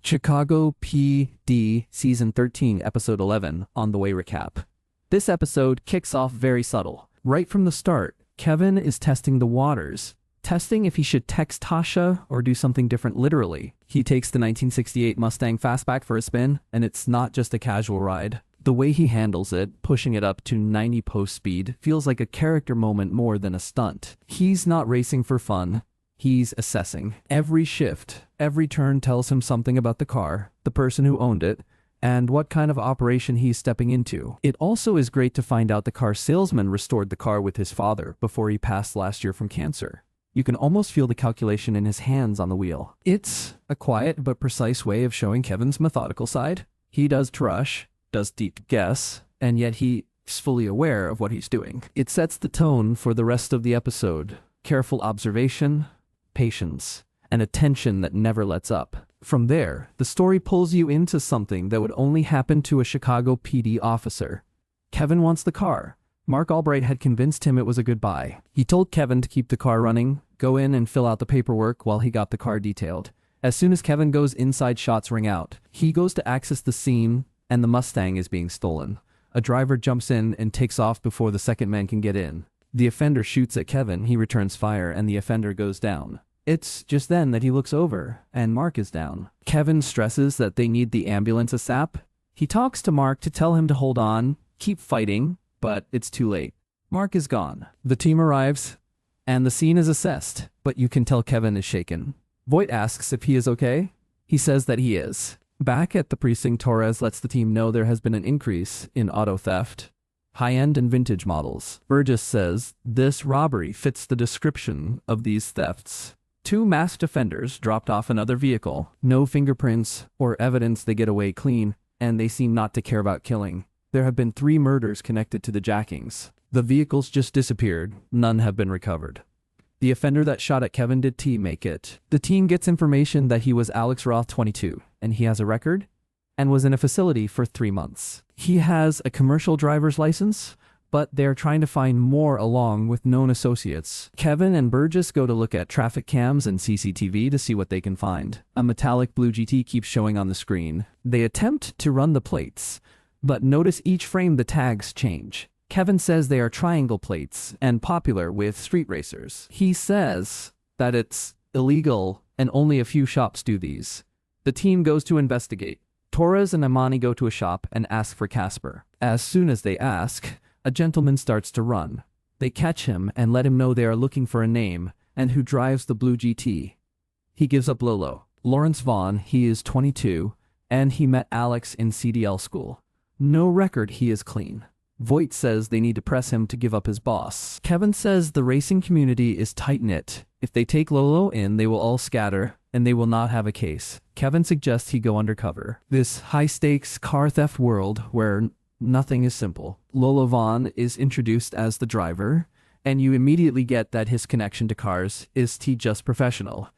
Chicago PD Season 13, Episode 11, On the Way recap. This episode kicks off very subtle. Right from the start, Kevin is testing the waters, testing if he should text Tasha or do something different literally. He takes the 1968 Mustang Fastback for a spin, and it's not just a casual ride. The way he handles it, pushing it up to 90 post speed, feels like a character moment more than a stunt. He's not racing for fun. He's assessing. Every shift, every turn tells him something about the car, the person who owned it, and what kind of operation he's stepping into. It also is great to find out the car salesman restored the car with his father before he passed last year from cancer. You can almost feel the calculation in his hands on the wheel. It's a quiet but precise way of showing Kevin's methodical side. He does rush, does deep guess, and yet he is fully aware of what he's doing. It sets the tone for the rest of the episode. Careful observation, patience, and attention that never lets up. From there, the story pulls you into something that would only happen to a Chicago PD officer. Kevin wants the car. Mark Albright had convinced him it was a good buy. He told Kevin to keep the car running, go in and fill out the paperwork while he got the car detailed. As soon as Kevin goes inside, shots ring out. He goes to access the scene, and the Mustang is being stolen. A driver jumps in and takes off before the second man can get in. The offender shoots at Kevin, he returns fire, and the offender goes down. It's just then that he looks over, and Mark is down. Kevin stresses that they need the ambulance ASAP. He talks to Mark to tell him to hold on, keep fighting, but it's too late. Mark is gone. The team arrives, and the scene is assessed, but you can tell Kevin is shaken. Voight asks if he is okay. He says that he is. Back at the precinct, Torres lets the team know there has been an increase in auto theft, high-end and vintage models. Burgess says this robbery fits the description of these thefts. 2 masked offenders dropped off another vehicle. No fingerprints or evidence they get away clean, and they seem not to care about killing. There have been 3 murders connected to the jackings. The vehicles just disappeared. None have been recovered. The offender that shot at Kevin, did T make it? The team gets information that he was Alex Roth, 22, and he has a record and was in a facility for 3 months. He has a commercial driver's license, but they're trying to find more along with known associates. Kevin and Burgess go to look at traffic cams and CCTV to see what they can find. A metallic blue GT keeps showing on the screen. They attempt to run the plates, but notice each frame the tags change. Kevin says they are triangle plates and popular with street racers. He says that it's illegal and only a few shops do these. The team goes to investigate. Torres and Imani go to a shop and ask for Casper. As soon as they ask, a gentleman starts to run. They catch him and let him know they are looking for a name and who drives the blue GT. He gives up Lolo. Lawrence Vaughn, he is 22, and he met Alex in CDL school. No record, he is clean. Voight says they need to press him to give up his boss. Kevin says the racing community is tight-knit. If they take Lolo in, they will all scatter, and they will not have a case. Kevin suggests he go undercover. This high-stakes car theft world where nothing is simple. Lolo Vaughn is introduced as the driver, and you immediately get that his connection to cars is just professional.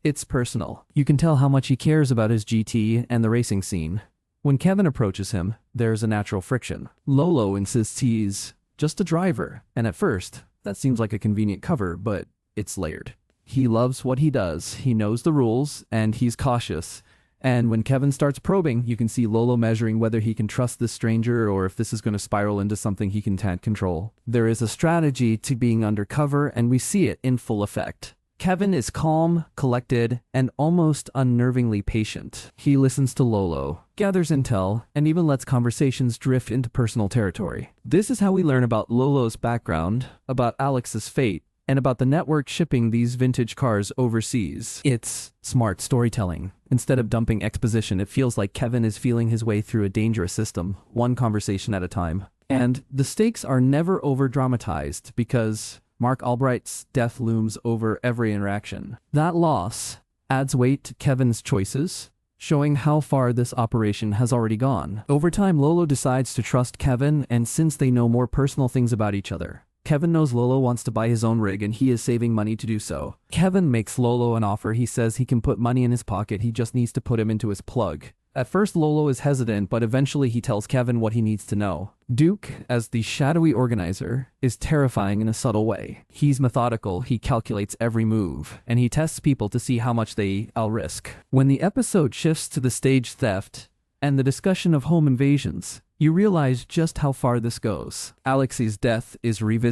It's personal. You can tell how much he cares about his GT and the racing scene. When Kevin approaches him, there's a natural friction. Lolo insists he's just a driver, and at first, that seems like a convenient cover, but it's layered. He loves what he does, he knows the rules, and he's cautious. And when Kevin starts probing, you can see Lolo measuring whether he can trust this stranger or if this is going to spiral into something he can't control. There is a strategy to being undercover, and we see it in full effect. Kevin is calm, collected, and almost unnervingly patient. He listens to Lolo, gathers intel, and even lets conversations drift into personal territory. This is how we learn about Lolo's background, about Alex's fate, and about the network shipping these vintage cars overseas. It's smart storytelling. Instead of dumping exposition, it feels like Kevin is feeling his way through a dangerous system, one conversation at a time. And the stakes are never over-dramatized because Mark Albright's death looms over every interaction. That loss adds weight to Kevin's choices, showing how far this operation has already gone. Over time, Lolo decides to trust Kevin, and since they know more personal things about each other, Kevin knows Lolo wants to buy his own rig and he is saving money to do so. Kevin makes Lolo an offer. He says he can put money in his pocket, he just needs to put him into his plug. At first, Lolo is hesitant, but eventually he tells Kevin what he needs to know. Duke, as the shadowy organizer, is terrifying in a subtle way. He's methodical, he calculates every move, and he tests people to see how much I'll risk. When the episode shifts to the stage theft and the discussion of home invasions, you realize just how far this goes. Alexei's death is revisited